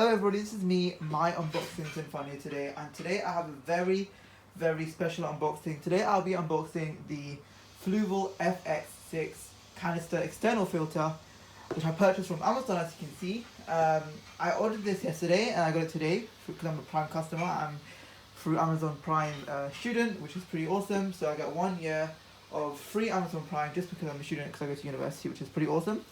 Hello everybody, this is me, my unboxing Funny today, and today I have a very special unboxing. Today I'll be unboxing the Fluval FX6 canister external filter, which I purchased from Amazon, as you can see. I ordered this yesterday and I got it today because I'm a Prime customer. I'm through Amazon Prime student, which is pretty awesome. So I get 1 year of free Amazon Prime just because I'm a student, because I go to university, which is pretty awesome.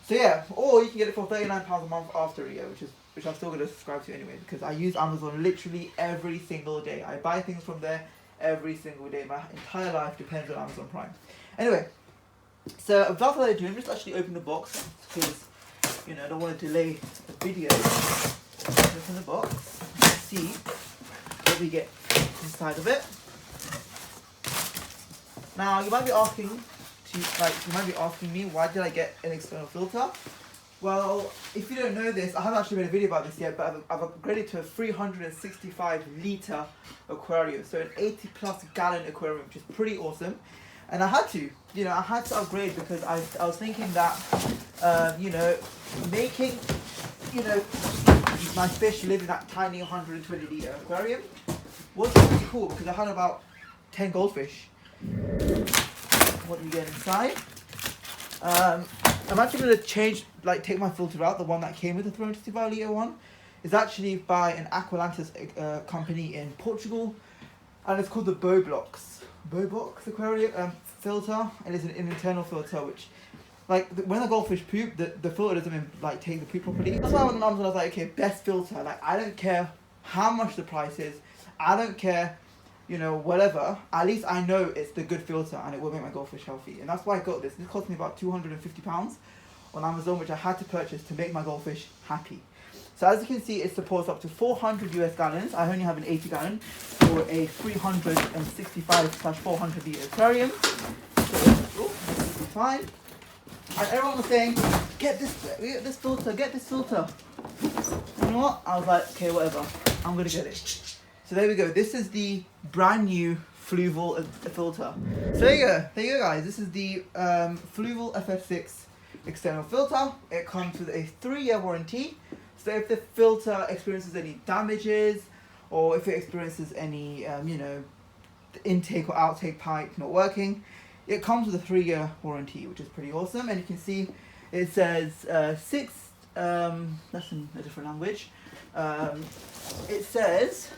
So yeah, or you can get it for £39 a month after a year, which I'm still going to subscribe to anyway, because I use Amazon literally every single day. I buy things from there every single day. My entire life depends on Amazon Prime. Anyway, so without further ado, let me just actually open the box, because I don't want to delay the video. Open the box and see what we get inside of it. Now you might be asking me, why did I get an external filter? Well, if you don't know this, I haven't actually made a video about this yet, but I've upgraded to a 365 litre aquarium, so an 80+ gallon aquarium, which is pretty awesome. And I had to, upgrade because I was thinking that, making, my fish live in that tiny 120 litre aquarium was pretty cool, because I had about 10 goldfish. What do we get inside? I'm actually going to take my filter out. The one that came with the 365 litre one is actually by an aquarium company in Portugal, and it's called the Bobox aquarium filter, and it's an internal filter which, when the goldfish poop, the filter doesn't take the poop properly. That's why when I was like, okay, best filter. I don't care how much the price is. I don't care. Whatever, at least I know it's the good filter and it will make my goldfish healthy. And that's why I got this. This cost me about £250 on Amazon, which I had to purchase to make my goldfish happy. So as you can see, it supports up to 400 US gallons. I only have an 80 gallon for a 365/400 litre aquarium. So, this will be fine. And everyone was saying, get this filter. You know what? I was like, okay, whatever. I'm going to get it. So there we go. This is the brand new Fluval filter. So there you go, guys. This is the Fluval FX6 external filter. It comes with a 3-year warranty. So if the filter experiences any damages, or if it experiences any, the intake or outtake pipe not working, it comes with a 3-year warranty, which is pretty awesome. And you can see it says that's in a different language. It says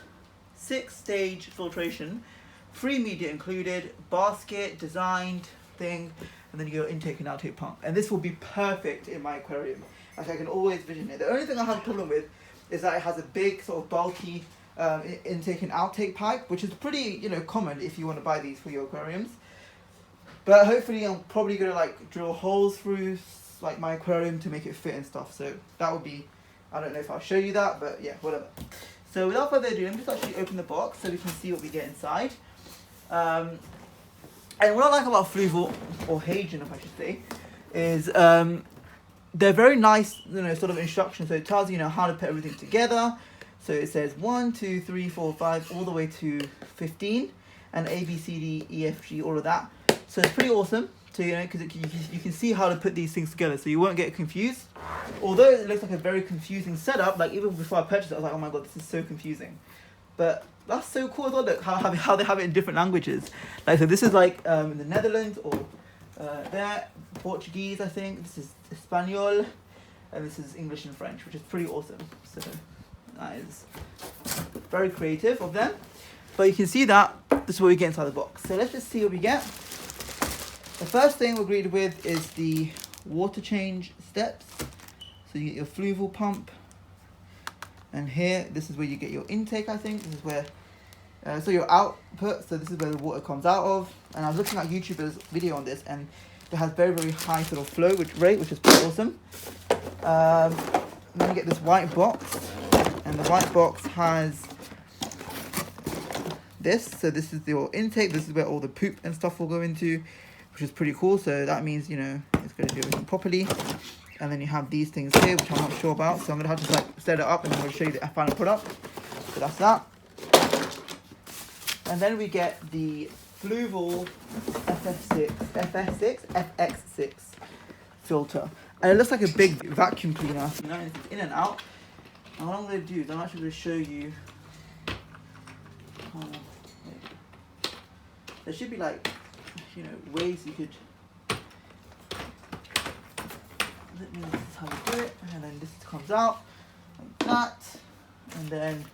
6-stage filtration, free media included, basket, designed thing, and then you go intake and outtake pump. And this will be perfect in my aquarium. Like, I can always vision it. The only thing I have a problem with is that it has a big sort of bulky intake and outtake pipe, which is pretty common if you want to buy these for your aquariums. But hopefully I'm probably going to drill holes through my aquarium to make it fit and stuff. So that would be, I don't know if I'll show you that, but yeah, whatever. So without further ado, let me just actually open the box so we can see what we get inside. And what I like about Fluval, or Hagen if I should say, is they're very nice, sort of instructions. So it tells you, how to put everything together. So it says 1, 2, 3, 4, 5, all the way to 15, and A, B, C, D, E, F, G, all of that. So it's pretty awesome. So, because you can see how to put these things together, so you won't get confused. Although it looks like a very confusing setup, even before I purchased it, I was like, oh my god, this is so confusing. But that's so cool as well, look, how they have it in different languages. So this is in the Netherlands, or there, Portuguese, I think. This is Espanol, and this is English and French, which is pretty awesome. So that is very creative of them. But you can see that this is what we get inside the box. So let's just see what we get. The first thing we're greeted with is the water change steps. So you get your Fluval pump, and here, this is where you get your intake, I think. This is where, so your output, so this is where the water comes out of. And I was looking at YouTuber's video on this, and it has very high sort of flow rate, which is pretty awesome. And then you get this white box, and the white box has this. So this is your intake. This is where all the poop and stuff will go into, which is pretty cool. So that means, it's going to do everything properly. And then you have these things here, which I'm not sure about. So I'm going to have to set it up, and then I'm going to show you the final product. So that's that. And then we get the Fluval FX6 filter. And it looks like a big vacuum cleaner. It's in and out. And what I'm going to do is I'm actually going to show you. There should be like, you know, ways you could. Let me. This is how you do it, and then this comes out like that, and then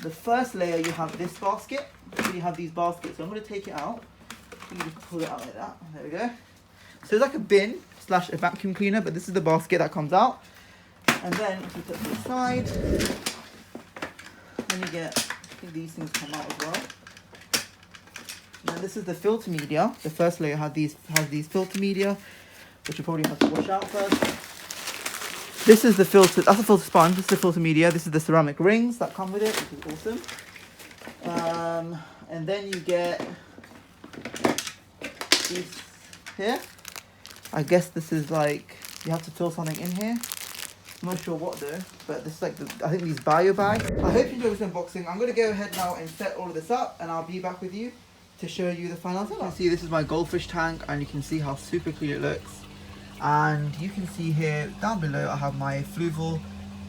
the first layer you have this basket. So you have these baskets. So I'm going to take it out. You can just pull it out like that. There we go. So it's like a bin / a vacuum cleaner, but this is the basket that comes out. And then if you put it to the side, then you get, I think these things come out as well. And then this is the filter media. The first layer has these filter media, which you probably have to wash out first. This is the filter, that's a filter sponge, this is the filter media, this is the ceramic rings that come with it, which is awesome. And then you get these here. I guess this is like, you have to fill something in here. I'm not sure what though, but this is like, I think these bio bags. I hope you enjoyed this unboxing. I'm going to go ahead now and set all of this up, and I'll be back with you to show you the final setup. You can see this is my goldfish tank, and you can see how super clean it looks. And you can see here down below I have my Fluval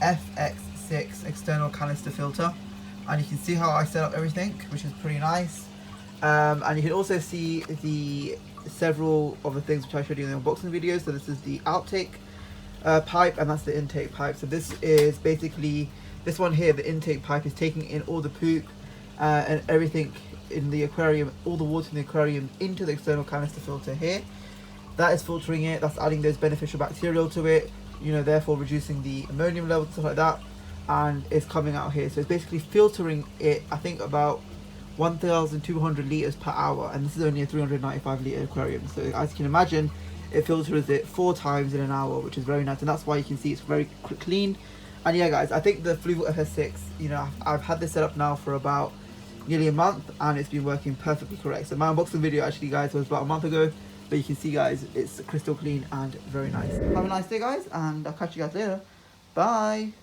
FX6 external canister filter, and you can see how I set up everything, which is pretty nice. And you can also see the several of the things which I showed you in the unboxing video. So this is the outtake pipe, and that's the intake pipe. So this is basically, this one here, the intake pipe is taking in all the poop and everything in the aquarium, all the water in the aquarium into the external canister filter here. That is filtering it, that's adding those beneficial bacterial to it, you know, therefore reducing the ammonium levels and stuff like that, and it's coming out here. So it's basically filtering it, I think about 1,200 litres per hour, and this is only a 395 litre aquarium. So as you can imagine, it filters it 4 times in an hour, which is very nice, and that's why you can see it's very clean. And yeah guys, I think the Fluval FX6, you know, I've had this set up now for about nearly a month, and it's been working perfectly correct. So my unboxing video actually guys was about a month ago, but you can see guys, it's crystal clean and very nice. Have a nice day guys, and I'll catch you guys later. Bye.